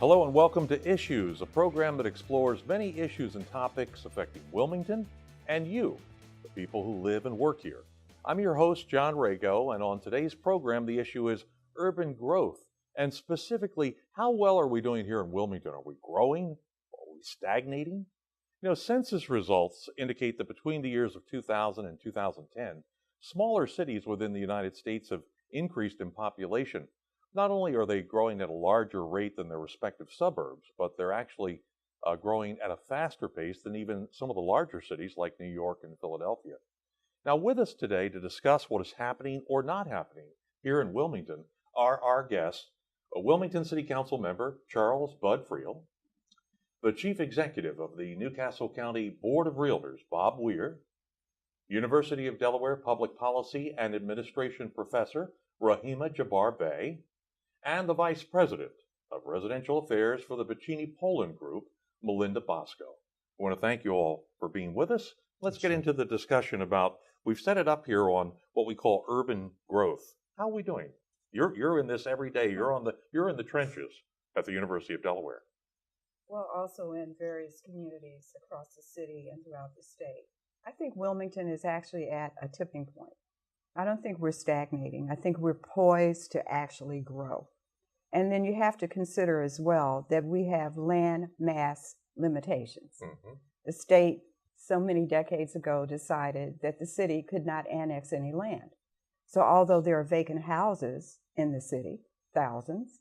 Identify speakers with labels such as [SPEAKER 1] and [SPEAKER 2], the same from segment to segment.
[SPEAKER 1] Hello and welcome to Issues, a program that explores many issues and topics affecting Wilmington and you, the people who live and work here. I'm your host, John Rago, and on today's program, the issue is urban growth, and specifically, how well are we doing here in Wilmington? Are we growing? Are we stagnating? Census results indicate that between the years of 2000 and 2010, smaller cities within the United States have increased in population. Not only are they growing at a larger rate than their respective suburbs, but they're actually growing at a faster pace than even some of the larger cities like New York and Philadelphia. Now, with us today to discuss what is happening or not happening here in Wilmington are our guests, a Wilmington City Council member, Charles Bud Friel, the Chief Executive of the Newcastle County Board of Realtors, Bob Weir, University of Delaware Public Policy and Administration Professor, Rahima Jabbar Bey, and the Vice President of Residential Affairs for the Bacini-Poland Group, Melinda Bosco. I want to thank you all for being with us. Let's get into the discussion about, we've set it up here on what we call urban growth. How are we doing? You're in this every day. You're in the trenches at the University of Delaware.
[SPEAKER 2] Well, also in various communities across the city and throughout the state. I think Wilmington is actually at a tipping point. I don't think we're stagnating. I think we're poised to actually grow. And then you have to consider as well that we have land mass limitations. Mm-hmm. The state, so many decades ago, decided that the city could not annex any land. So although there are vacant houses in the city, thousands,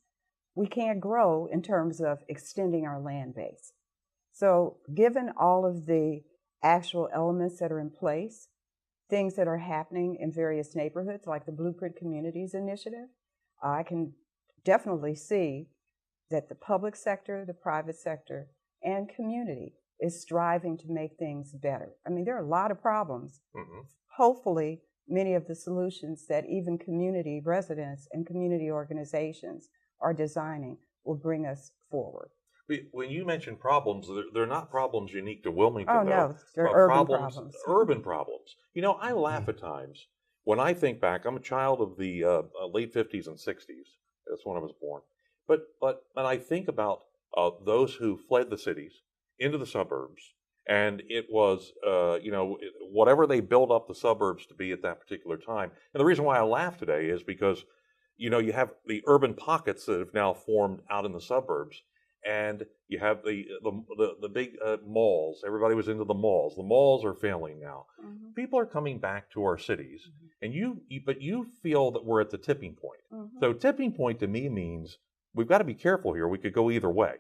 [SPEAKER 2] we can't grow in terms of extending our land base. So given all of the actual elements that are in place, things that are happening in various neighborhoods, like the Blueprint Communities Initiative, I can definitely see that the public sector, the private sector, and community is striving to make things better. I mean, there are a lot of problems. Mm-hmm. Hopefully, many of the solutions that even community residents and community organizations are designing will bring us forward.
[SPEAKER 1] When you mention problems, they're not problems unique to Wilmington.
[SPEAKER 2] Oh, no, they're urban problems.
[SPEAKER 1] Urban problems. I laugh at times when I think back. I'm a child of the late 50s and 60s. That's when I was born. But when I think about those who fled the cities into the suburbs, and it was, whatever they built up the suburbs to be at that particular time. And the reason why I laugh today is because, you have the urban pockets that have now formed out in the suburbs. And you have the big malls. Everybody was into the malls. The malls are failing now. Mm-hmm. People are coming back to our cities, mm-hmm. But you feel that we're at the tipping point. Mm-hmm. So tipping point to me means we've got to be careful here. We could go either way.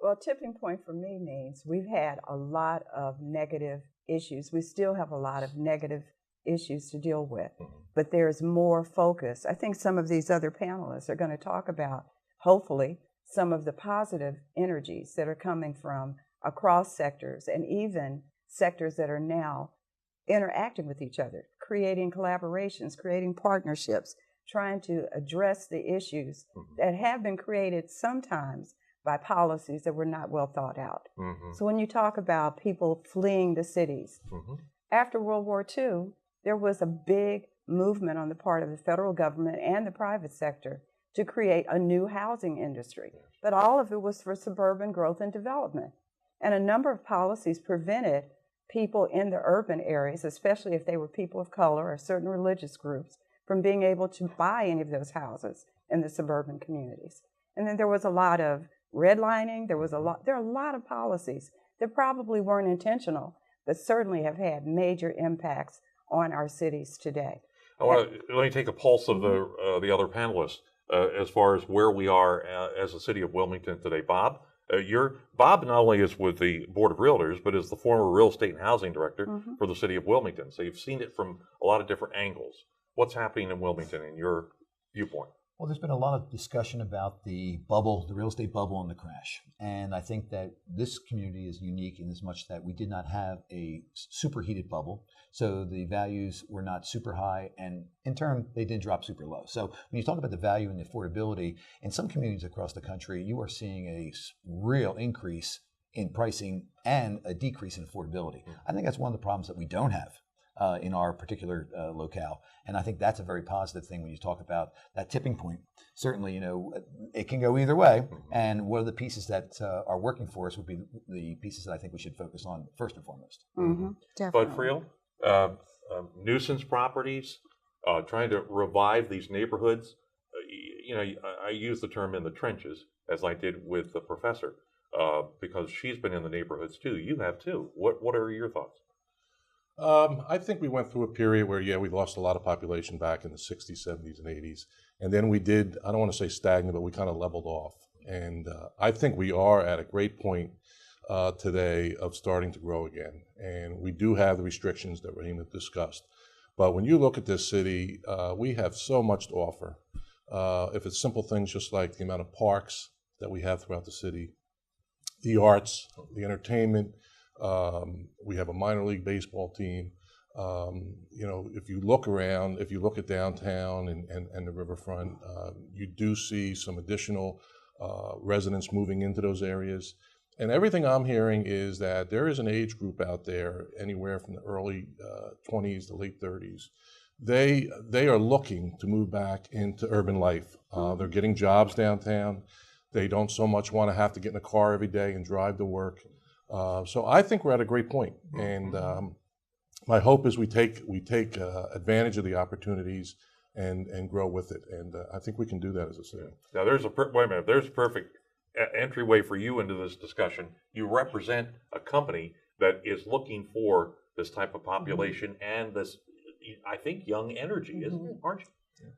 [SPEAKER 2] Well, tipping point for me means we've had a lot of negative issues. We still have a lot of negative issues to deal with, mm-hmm. but there's more focus. I think some of these other panelists are going to talk about, hopefully, some of the positive energies that are coming from across sectors and even sectors that are now interacting with each other, creating collaborations, creating partnerships, trying to address the issues mm-hmm. that have been created sometimes by policies that were not well thought out. Mm-hmm. So when you talk about people fleeing the cities, mm-hmm. after World War II, there was a big movement on the part of the federal government and the private sector to create a new housing industry. But all of it was for suburban growth and development. And a number of policies prevented people in the urban areas, especially if they were people of color or certain religious groups, from being able to buy any of those houses in the suburban communities. And then there was a lot of redlining. There are a lot of policies that probably weren't intentional, but certainly have had major impacts on our cities today.
[SPEAKER 1] Let me take a pulse of the other panelists. As far as where we are as the city of Wilmington today. Bob, Bob not only is with the Board of Realtors, but is the former Real Estate and Housing Director mm-hmm. for the city of Wilmington. So you've seen it from a lot of different angles. What's happening in Wilmington in your viewpoint?
[SPEAKER 3] Well, there's been a lot of discussion about the bubble, the real estate bubble and the crash. And I think that this community is unique in as much that we did not have a superheated bubble. So the values were not super high, and in turn, they didn't drop super low. So when you talk about the value and the affordability, in some communities across the country, you are seeing a real increase in pricing and a decrease in affordability. I think that's one of the problems that we don't have. in our particular locale. And I think that's a very positive thing when you talk about that tipping point. Certainly, it can go either way. And what are the pieces that are working for us would be the pieces that I think we should focus on first and foremost.
[SPEAKER 2] Definitely.
[SPEAKER 1] Bud Friel, nuisance properties, trying to revive these neighborhoods. I use the term in the trenches, as I did with the professor, because she's been in the neighborhoods too. You have too. What are your thoughts?
[SPEAKER 4] I think we went through a period where, we lost a lot of population back in the 60s, 70s, and 80s. And then we did, I don't want to say stagnant, but we kind of leveled off. And I think we are at a great point today of starting to grow again. And we do have the restrictions that Raheem discussed. But when you look at this city, we have so much to offer. If it's simple things just like the amount of parks that we have throughout the city, the arts, the entertainment, we have a minor league baseball team. If you look around, if you look at downtown and the riverfront, you do see some additional residents moving into those areas. And everything I'm hearing is that there is an age group out there, anywhere from the early 20s to late 30s. They are looking to move back into urban life. They're getting jobs downtown. They don't so much want to have to get in a car every day and drive to work. So I think we're at a great point. And my hope is we take advantage of the opportunities and grow with it. And I think we can do that as a city.
[SPEAKER 1] Now, there's a perfect entryway for you into this discussion. You represent a company that is looking for this type of population and this, I think, young energy, isn't it, aren't you?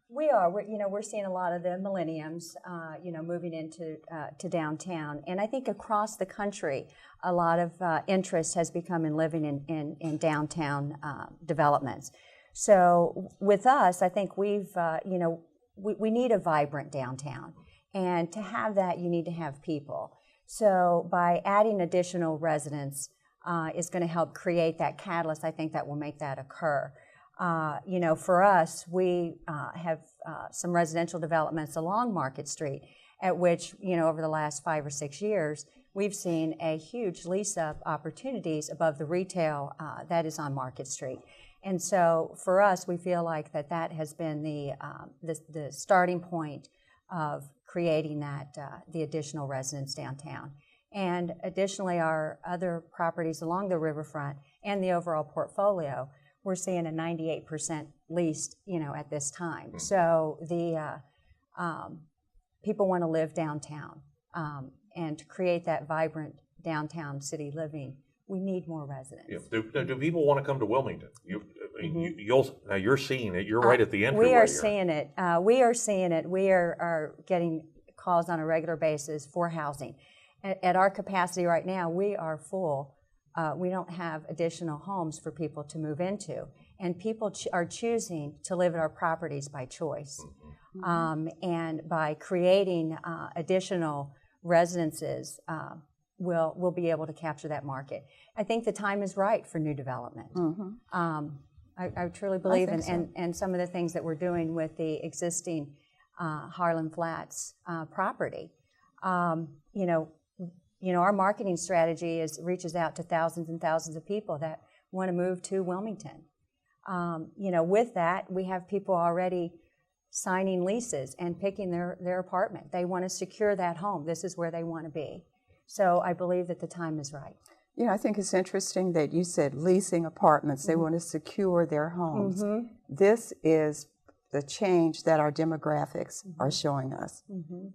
[SPEAKER 5] We are. We're seeing a lot of the millenniums, moving into to downtown, and I think across the country, a lot of interest has become in living in downtown developments. So with us, I think we need a vibrant downtown, and to have that, you need to have people. So by adding additional residents is going to help create that catalyst. I think that will make that occur. For us, we have some residential developments along Market Street, at which, over the last 5 or 6 years, we've seen a huge lease-up opportunities above the retail that is on Market Street. And so for us, we feel like that has been the starting point of creating the additional residents downtown. And additionally, our other properties along the riverfront and the overall portfolio, we're seeing a 98% leased, at this time. So the people want to live downtown, and to create that vibrant downtown city living, we need more residents.
[SPEAKER 1] Yeah. Do people want to come to Wilmington? Now you're seeing it. You're right at the entryway.
[SPEAKER 5] We are seeing it. We are seeing it. We are getting calls on a regular basis for housing. At our capacity right now, we are full. We don't have additional homes for people to move into, and people are choosing to live at our properties by choice. And by creating additional residences, we'll be able to capture that market. I think the time is right for new development. I truly believe in, and some of the things that we're doing with the existing Harlan Flats property. Our marketing strategy reaches out to thousands and thousands of people that want to move to Wilmington. With that, we have people already signing leases and picking their apartment. They want to secure that home. This is where they want to be. So I believe that the time is right.
[SPEAKER 2] I think it's interesting that you said leasing apartments. They want to secure their homes. This is the change that our demographics are showing us.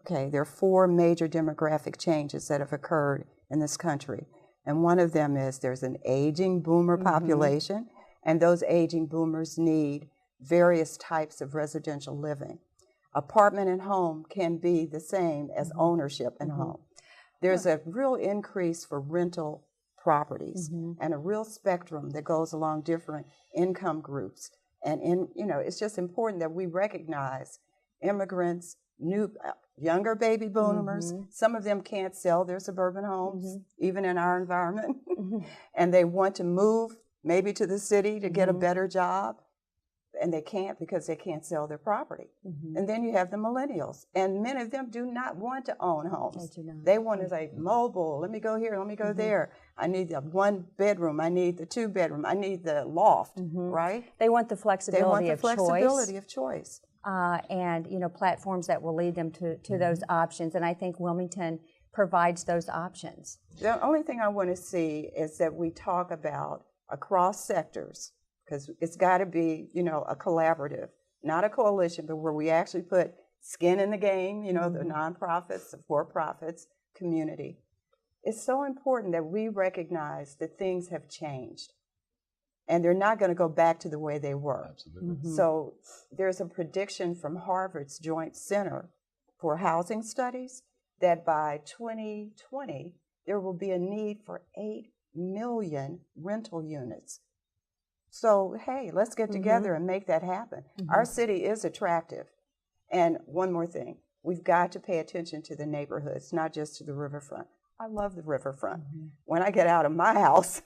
[SPEAKER 2] Okay, there are 4 major demographic changes that have occurred in this country. And one of them is there's an aging boomer population, and those aging boomers need various types of residential living. Apartment and home can be the same as ownership and home. There's a real increase for rental properties and a real spectrum that goes along different income groups. And it's just important that we recognize immigrants, younger baby boomers. Some of them can't sell their suburban homes, even in our environment, and they want to move maybe to the city to get a better job. and they can't because they can't sell their property. And then you have the millennials, and many of them do not want to own homes.
[SPEAKER 5] They do not.
[SPEAKER 2] They want to say, mobile, let me go here, let me go there. I need the 1 bedroom, I need the 2 bedroom, I need the loft, right?
[SPEAKER 5] They want the flexibility
[SPEAKER 2] They want the
[SPEAKER 5] of
[SPEAKER 2] flexibility
[SPEAKER 5] choice.
[SPEAKER 2] of choice.
[SPEAKER 5] And platforms that will lead them to those options. And I think Wilmington provides those options.
[SPEAKER 2] The only thing I want to see is that we talk about across sectors, because it's got to be, a collaborative, not a coalition, but where we actually put skin in the game, the nonprofits, the for-profits, community. It's so important that we recognize that things have changed, and they're not going to go back to the way they were.
[SPEAKER 3] Absolutely.
[SPEAKER 2] So there's a prediction from Harvard's Joint Center for Housing Studies that by 2020, there will be a need for 8 million rental units. So, hey, let's get together and make that happen. Our city is attractive. And one more thing, we've got to pay attention to the neighborhoods, not just to the riverfront. I love the riverfront. When I get out of my house,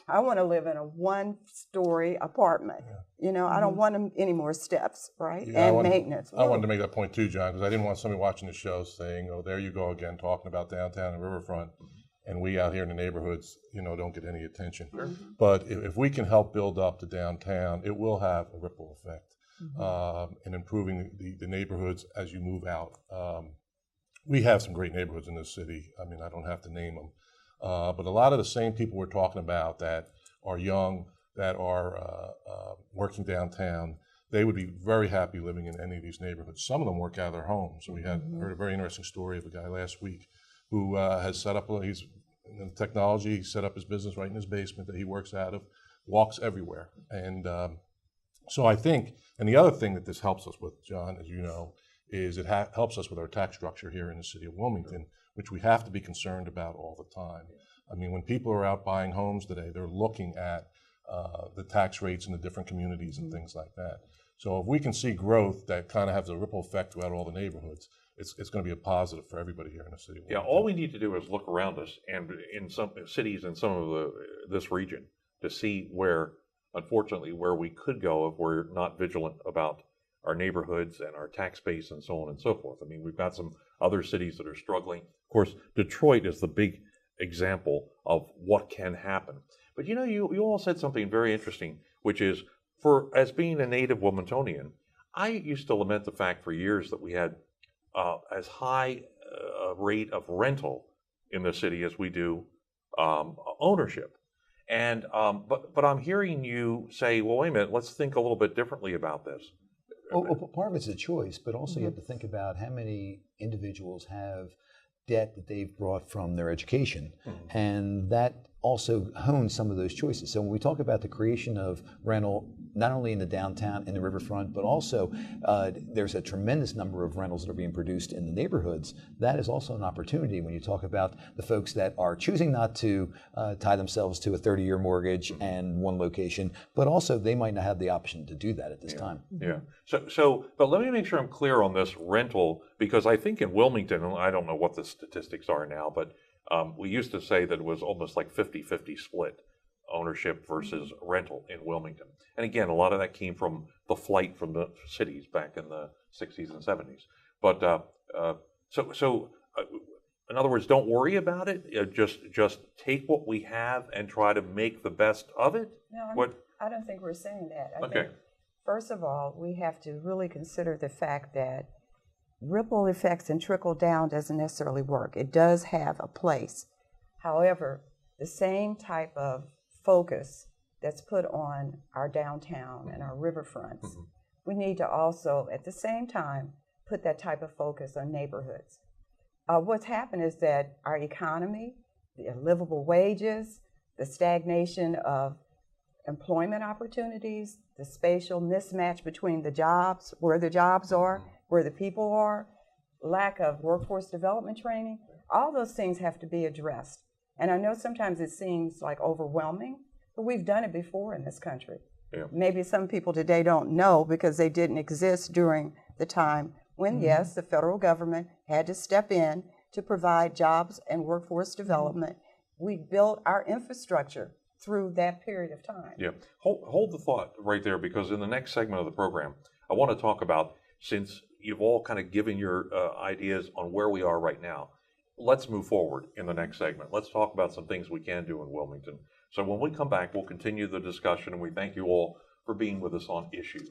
[SPEAKER 2] I want to live in a 1-story apartment. I don't want any more steps, right?
[SPEAKER 4] Yeah,
[SPEAKER 2] and maintenance.
[SPEAKER 4] I wanted to make that point too, John, because I didn't want somebody watching the show saying, oh, there you go again, talking about downtown and riverfront, and we out here in the neighborhoods, don't get any attention. But if we can help build up the downtown, it will have a ripple effect in improving the neighborhoods as you move out. We have some great neighborhoods in this city. I mean, I don't have to name them. But a lot of the same people we're talking about that are young, that are working downtown, they would be very happy living in any of these neighborhoods. Some of them work out of their homes. We heard a very interesting story of a guy last week who has set up, he's in technology, he set up his business right in his basement that he works out of, walks everywhere. And so I think, and the other thing that this helps us with, John, as you know, is it helps us with our tax structure here in the city of Wilmington, which we have to be concerned about all the time. I mean, when people are out buying homes today, they're looking at the tax rates in the different communities and things like that. So if we can see growth that kind of has a ripple effect throughout all the neighborhoods, it's going to be a positive for everybody here in the city of Wilmington.
[SPEAKER 1] Yeah, all we need to do is look around us and in some cities in some of this region to see where, unfortunately, where we could go if we're not vigilant about our neighborhoods and our tax base and so on and so forth. I mean, we've got some other cities that are struggling. Of course, Detroit is the big example of what can happen. But you all said something very interesting, which is, as being a native Wilmingtonian, I used to lament the fact for years that we had as high a rate of rental in the city as we do ownership. And but I'm hearing you say, well, wait a minute, let's think a little bit differently about this.
[SPEAKER 3] Well, part of it's a choice, but also you have to think about how many individuals have debt that they've brought from their education, and that also hones some of those choices. So when we talk about the creation of rental, not only in the downtown, in the riverfront, but also there's a tremendous number of rentals that are being produced in the neighborhoods. That is also an opportunity when you talk about the folks that are choosing not to tie themselves to a 30-year mortgage and one location, but also they might not have the option to do that at this time.
[SPEAKER 1] Yeah. But let me make sure I'm clear on this rental, because I think in Wilmington, and I don't know what the statistics are now, but we used to say that it was almost like 50-50 split, ownership versus rental in Wilmington. And again, a lot of that came from the flight from the cities back in the 60s and 70s. But in other words, don't worry about it. Just take what we have and try to make the best of it.
[SPEAKER 2] No, I don't think we're saying that. I think, first of all, we have to really consider the fact that ripple effects and trickle down doesn't necessarily work. It does have a place. However, the same type of focus that's put on our downtown and our riverfronts, we need to also, at the same time, put that type of focus on neighborhoods. What's happened is that our economy, the livable wages, the stagnation of employment opportunities, the spatial mismatch between the jobs, where the jobs are, where the people are, lack of workforce development training, all those things have to be addressed. And I know sometimes it seems like overwhelming, but we've done it before in this country. Yeah. Maybe some people today don't know because they didn't exist during the time when, yes, the federal government had to step in to provide jobs and workforce development. We built our infrastructure through that period of time.
[SPEAKER 1] Yeah, hold the thought right there, because in the next segment of the program, I want to talk about, since you've all kind of given your ideas on where we are right now, let's move forward in the next segment. Let's talk about some things we can do in Wilmington. So when we come back, we'll continue the discussion, and we thank you all for being with us on Issues.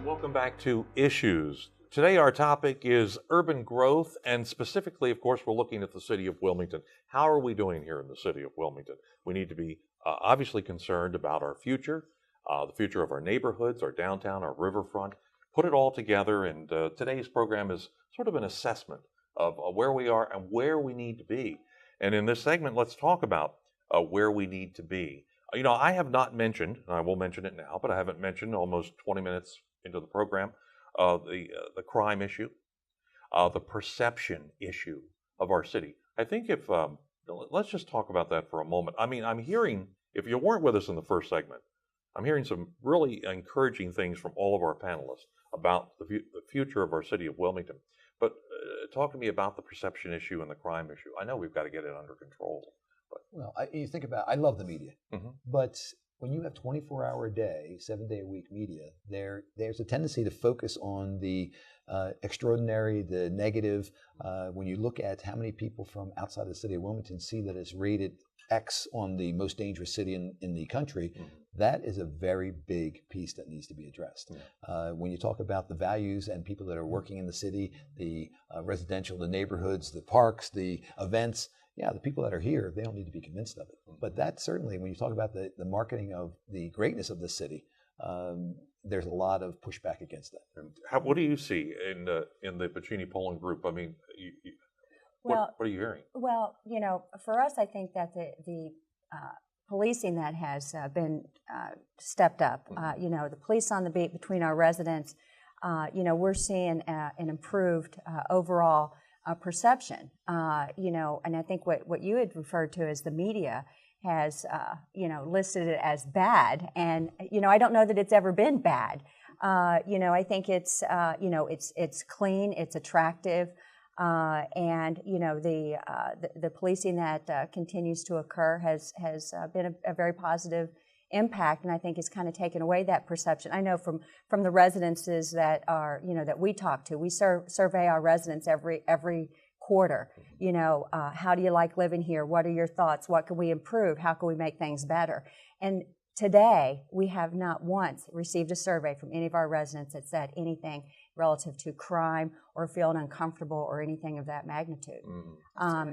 [SPEAKER 1] Welcome back to Issues. Today our topic is urban growth, and specifically, of course, we're looking at the city of Wilmington. How are we doing here in the city of Wilmington? We need to be obviously concerned about our future, the future of our neighborhoods, our downtown, our riverfront. Put it all together, and today's program is sort of an assessment of where we are and where we need to be. And in this segment, let's talk about where we need to be. You know, I have not mentioned, and I will mention it now, but I haven't mentioned almost 20 minutes into the program, the crime issue, the perception issue of our city. I think if, let's just talk about that for a moment. I mean, I'm hearing, if you weren't with us in the first segment, I'm hearing some really encouraging things from all of our panelists about the future of our city of Wilmington. But talk to me about the perception issue and the crime issue. I know we've got to get it under control. But.
[SPEAKER 3] Well, you think about, I love the media, but when you have 24-hour-a-day, 7-day-a-week media, there's a tendency to focus on the extraordinary, the negative. When you look at how many people from outside the city of Wilmington see that it's rated X on the most dangerous city in the country, that is a very big piece that needs to be addressed. When you talk about the values and people that are working in the city, the residential, the neighborhoods, the parks, the events, yeah, the people that are here, they don't need to be convinced of it. But that certainly, when you talk about the marketing of the greatness of the city, there's a lot of pushback against that.
[SPEAKER 1] What do you see in the Pacini polling group? I mean, what are you hearing?
[SPEAKER 5] Well, you know, for us, I think that the policing that has been stepped up, you know, the police on the beat between our residents, you know, we're seeing an improved overall perception, you know, and I think what you had referred to as the media has, you know, listed it as bad, and you know, I don't know that it's ever been bad. You know, I think it's, you know, it's clean, it's attractive, and you know, the policing that continues to occur has been a very positive impact, and I think it's kind of taken away that perception. I know from the residences that are, you know, that we talk to, we survey our residents every quarter. You know, how do you like living here? What are your thoughts? What can we improve? How can we make things better? And today, we have not once received a survey from any of our residents that said anything relative to crime or feeling uncomfortable or anything of that magnitude.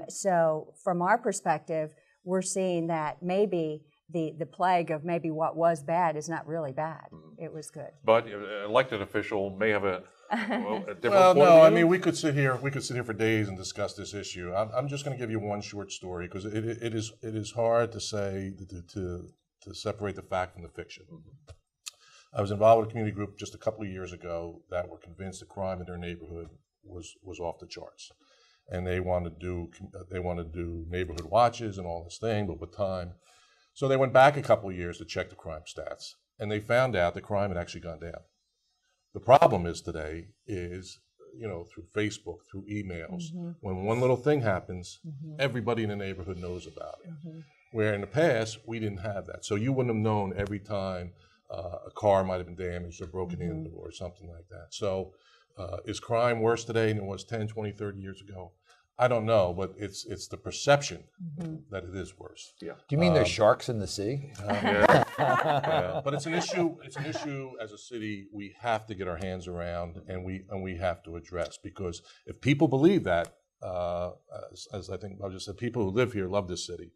[SPEAKER 5] So from our perspective, we're seeing that maybe the plague of maybe what was bad is not really bad. It was good.
[SPEAKER 1] But an elected official may have a different
[SPEAKER 4] well,
[SPEAKER 1] point
[SPEAKER 4] no,
[SPEAKER 1] of view.
[SPEAKER 4] I mean, we could sit here for days and discuss this issue. I'm just going to give you one short story, because it is hard to say to separate the fact from the fiction. I was involved with a community group just a couple of years ago that were convinced that crime in their neighborhood was off the charts, and they wanted to do neighborhood watches and all this thing, but with time. So they went back a couple of years to check the crime stats, and they found out that crime had actually gone down. The problem is today is, you know, through Facebook, through emails, when one little thing happens, everybody in the neighborhood knows about it. Where in the past, we didn't have that. So you wouldn't have known every time a car might have been damaged or broken into or something like that. So is crime worse today than it was 10, 20, 30 years ago? I don't know, but it's the perception that it is worse.
[SPEAKER 1] Yeah.
[SPEAKER 3] Do you mean there's sharks in the sea?
[SPEAKER 1] Yeah.
[SPEAKER 4] But it's an issue. It's an issue as a city we have to get our hands around, and we have to address, because if people believe that, as I think I just said, people who live here love this city.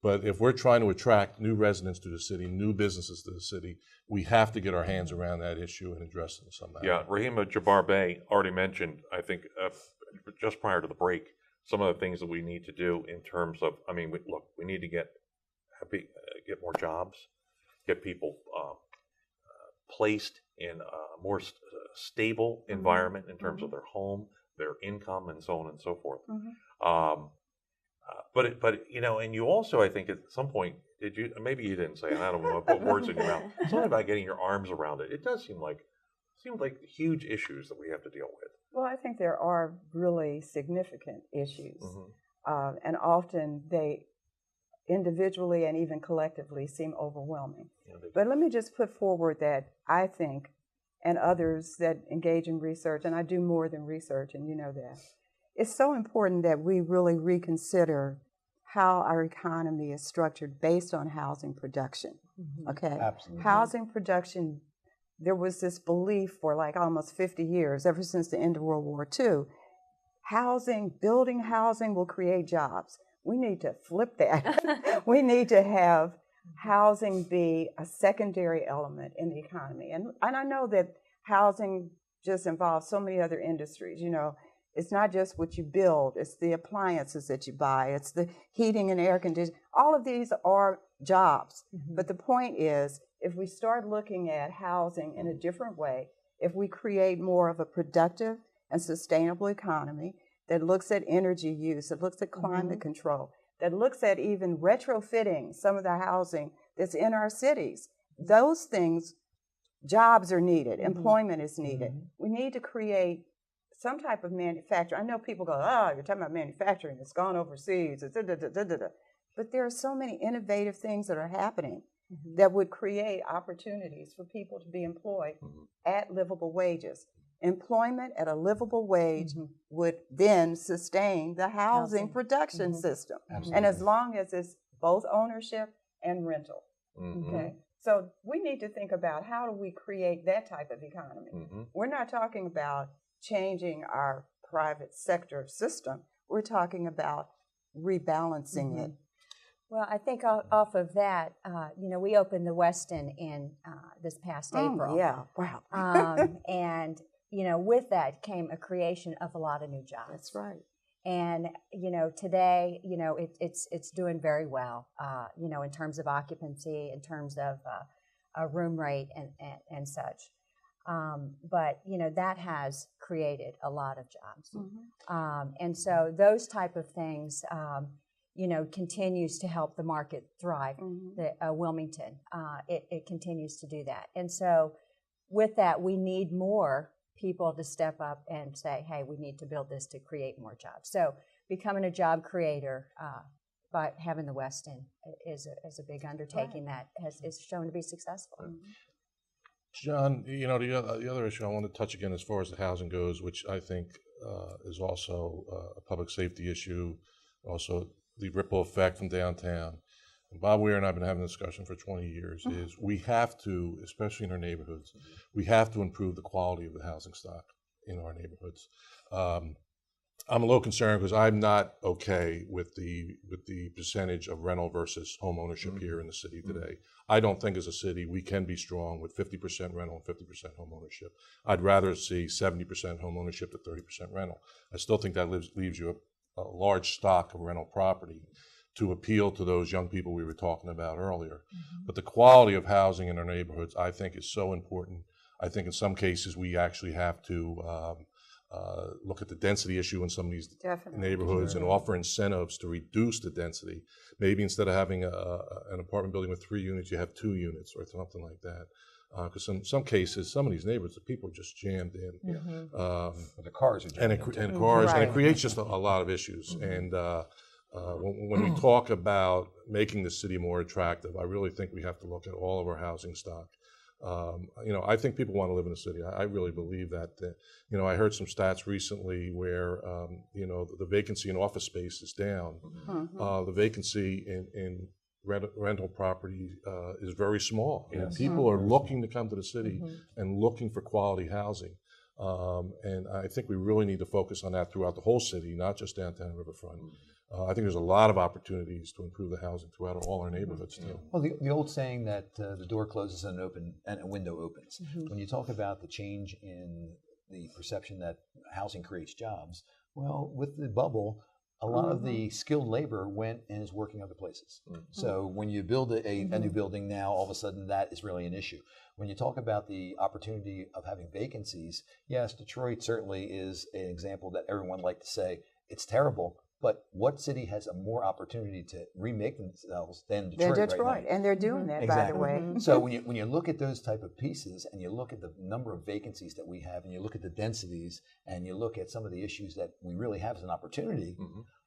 [SPEAKER 4] But if we're trying to attract new residents to the city, new businesses to the city, we have to get our hands around that issue and address it in some manner.
[SPEAKER 1] Yeah, Rahima Jabbar Bey already mentioned, I think, just prior to the break, some of the things that we need to do in terms of, I mean, look, we need to get more jobs, get people placed in a more stable environment in terms of their home, their income, and so on and so forth. But you know, and you also, I think, at some point, maybe you didn't say, and I don't want to put words in your mouth. Something about getting your arms around it. It does seem like huge issues that we have to deal with.
[SPEAKER 2] Well, I think there are really significant issues, and often they individually and even collectively seem overwhelming. But let me just put forward that I think, and others that engage in research, and I do more than research, and you know that, it's so important that we really reconsider how our economy is structured based on housing production. Okay?
[SPEAKER 3] Absolutely.
[SPEAKER 2] Housing production, there was this belief for like almost 50 years, ever since the end of World War II, building housing will create jobs. We need to flip that. We need to have housing be a secondary element in the economy. And I know that housing just involves so many other industries. You know, it's not just what you build, it's the appliances that you buy, it's the heating and air conditioning. All of these are jobs. But the point is, if we start looking at housing in a different way, if we create more of a productive and sustainable economy that looks at energy use, that looks at climate control, that looks at even retrofitting some of the housing that's in our cities, those things, jobs are needed, employment is needed. We need to create some type of manufacturing. I know people go, oh, you're talking about manufacturing, it's gone overseas, it's but there are so many innovative things that are happening that would create opportunities for people to be employed at livable wages. Employment at a livable wage would then sustain the housing production system. And as long as it's both ownership and rental. Okay. So we need to think about how do we create that type of economy. We're not talking about changing our private sector system. We're talking about rebalancing it.
[SPEAKER 5] Well, I think off of that, you know, we opened the WITN in this past April.
[SPEAKER 2] Yeah, wow.
[SPEAKER 5] And, you know, with that came a creation of a lot of new jobs.
[SPEAKER 2] That's right.
[SPEAKER 5] And, you know, today, you know, it's doing very well, you know, in terms of occupancy, in terms of a room rate and such. But, you know, that has created a lot of jobs. And so those type of things, you know, continues to help the market thrive. The Wilmington, it continues to do that. And so with that, we need more people to step up and say, hey, we need to build this to create more jobs. So becoming a job creator by having the WITN is a big undertaking that is shown to be successful.
[SPEAKER 4] John, you know, the other issue I want to touch again as far as the housing goes, which I think is also a public safety issue, also the ripple effect from downtown. And Bob Weir and I have been having a discussion for 20 years, is we have to, especially in our neighborhoods, we have to improve the quality of the housing stock in our neighborhoods. I'm a little concerned because I'm not okay with the percentage of rental versus home ownership here in the city today. I don't think as a city we can be strong with 50% rental and 50% home ownership. I'd rather see 70% home ownership to 30% rental. I still think that leaves you a large stock of rental property to appeal to those young people we were talking about earlier. But the quality of housing in our neighborhoods, I think, is so important. I think in some cases we actually have to look at the density issue in some of these neighborhoods and offer incentives to reduce the density. Maybe instead of having an apartment building with 3 units, you have 2 units or something like that. Because in some cases, some of these neighborhoods, the people are just jammed in.
[SPEAKER 3] The cars are jammed in.
[SPEAKER 4] And cars, and it creates just a lot of issues. And when we talk about making the city more attractive, I really think we have to look at all of our housing stock. You know, I think people want to live in a city. I really believe that. You know, I heard some stats recently where, you know, the vacancy in office space is down. The vacancy in rental property is very small. You know, people are looking to come to the city and looking for quality housing. And I think we really need to focus on that throughout the whole city, not just downtown Riverfront. I think there's a lot of opportunities to improve the housing throughout all our neighborhoods too.
[SPEAKER 3] Well, the old saying that the door closes and a window opens. When you talk about the change in the perception that housing creates jobs, well, with the bubble, a lot of the skilled labor went and is working other places. So when you build a new building now, all of a sudden that is really an issue. When you talk about the opportunity of having vacancies, yes, Detroit certainly is an example that everyone like to say it's terrible. But what city has a more opportunity to remake themselves than Detroit?
[SPEAKER 2] They're Detroit,
[SPEAKER 3] right now?
[SPEAKER 2] and they're doing that,
[SPEAKER 3] Exactly.
[SPEAKER 2] by the way.
[SPEAKER 3] So when you look at those type of pieces, and you look at the number of vacancies that we have, and you look at the densities, and you look at some of the issues that we really have as an opportunity,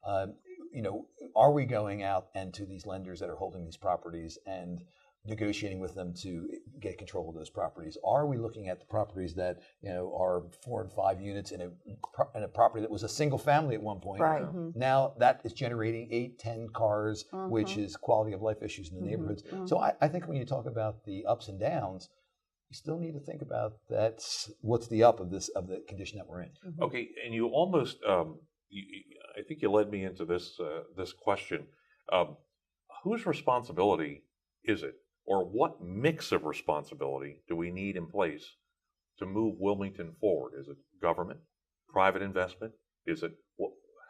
[SPEAKER 3] are we going out and to these lenders that are holding these properties and negotiating with them to get control of those properties? Are we looking at the properties that are 4 and 5 units in a property that was a single family at one point?
[SPEAKER 2] Right.
[SPEAKER 3] Now that is generating 8, 10 cars, which is quality of life issues in the neighborhoods. So I think when you talk about the ups and downs, you still need to think about what's the up of the condition that we're in.
[SPEAKER 1] Okay, and you almost, I think you led me into this question. Whose responsibility is it? Or what mix of responsibility do we need in place to move Wilmington forward? Is it government, private investment? Is it,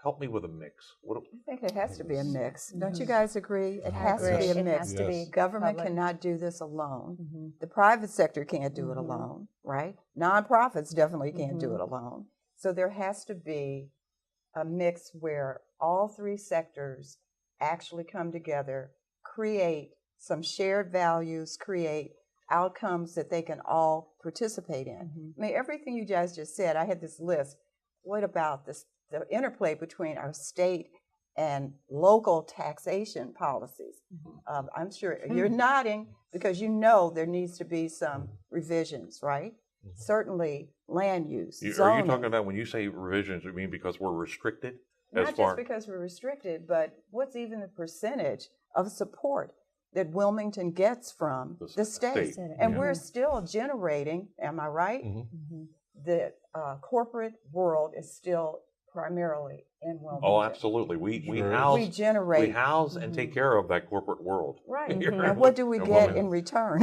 [SPEAKER 1] help me with a mix.
[SPEAKER 2] I think it has to be a mix. Don't you guys agree? It has to be a
[SPEAKER 5] It
[SPEAKER 2] mix.
[SPEAKER 5] has to be
[SPEAKER 2] Government
[SPEAKER 5] public.
[SPEAKER 2] cannot do this alone. The private sector can't do it alone, right? Nonprofits definitely can't do it alone. So there has to be a mix where all 3 sectors actually come together, create some shared values, create outcomes that they can all participate in. I mean, everything you guys just said, I had this list. What about the interplay between our state and local taxation policies? I'm sure you're nodding because there needs to be some revisions, right? Certainly land use,
[SPEAKER 1] Are you
[SPEAKER 2] zoning.
[SPEAKER 1] talking about, when you say revisions, you mean because we're restricted?
[SPEAKER 2] Not just because we're restricted, but what's even the percentage of support that Wilmington gets from the state? And we're still generating, am I right? The corporate world is still primarily in Wilmington.
[SPEAKER 1] Oh, absolutely. We house and take care of that corporate world.
[SPEAKER 2] Right. And what do we get in return?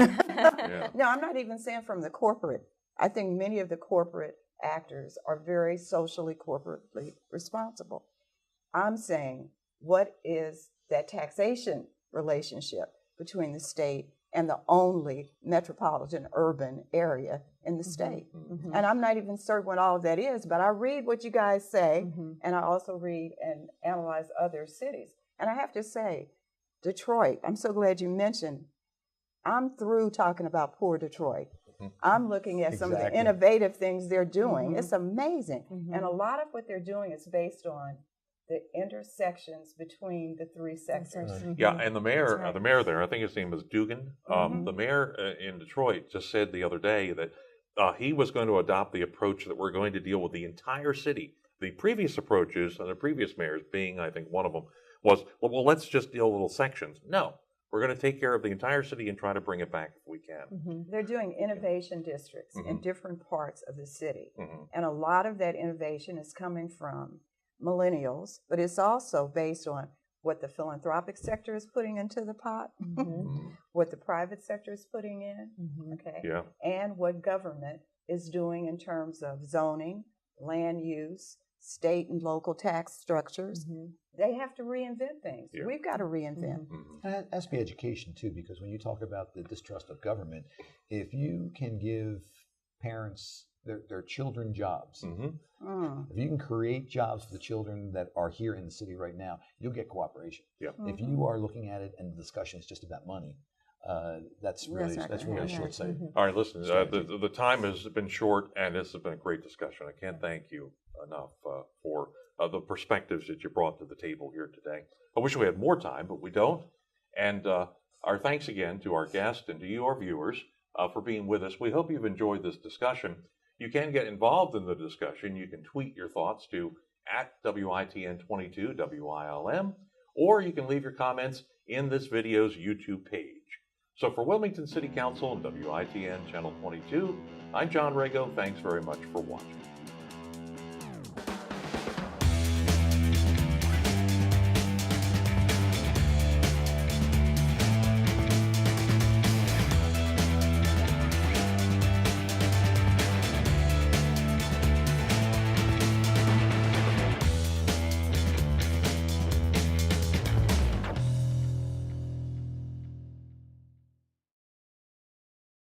[SPEAKER 2] No, I'm not even saying from the corporate. I think many of the corporate actors are very socially, corporately responsible. I'm saying, what is that taxation relationship between the state and the only metropolitan urban area in the state? And I'm not even certain what all of that is, but I read what you guys say, and I also read and analyze other cities. And I have to say, Detroit, I'm so glad you mentioned, I'm through talking about poor Detroit. I'm looking at some of the innovative things they're doing. It's amazing. And a lot of what they're doing is based on the intersections between the 3 sectors.
[SPEAKER 1] Yeah, and the mayor, the mayor there, I think his name is Dugan. The mayor in Detroit just said the other day that he was going to adopt the approach that we're going to deal with the entire city. The previous approaches, and the previous mayors being, I think, one of them, was, well, let's just deal with little sections. No, we're going to take care of the entire city and try to bring it back if we can.
[SPEAKER 2] They're doing innovation districts in different parts of the city. And a lot of that innovation is coming from millennials, but it's also based on what the philanthropic sector is putting into the pot, what the private sector is putting in, and what government is doing in terms of zoning, land use, state and local tax structures. They have to reinvent things. We've got to reinvent.
[SPEAKER 3] And it has to be education too, because when you talk about the distrust of government, if you can give parents their children jobs, if you can create jobs for the children that are here in the city right now, you'll get cooperation. If you are looking at it and the discussion is just about money, that's really short-sighted.
[SPEAKER 1] All right, listen, the time has been short, and this has been a great discussion. I can't thank you enough for the perspectives that you brought to the table here today. I wish we had more time, but we don't. And our thanks again to our guest and to you, our viewers, for being with us. We hope you've enjoyed this discussion. You can get involved in the discussion. You can tweet your thoughts to @WITN22 WILM, or you can leave your comments in this video's YouTube page. So for Wilmington City Council and WITN Channel 22, I'm John Rago. Thanks very much for watching.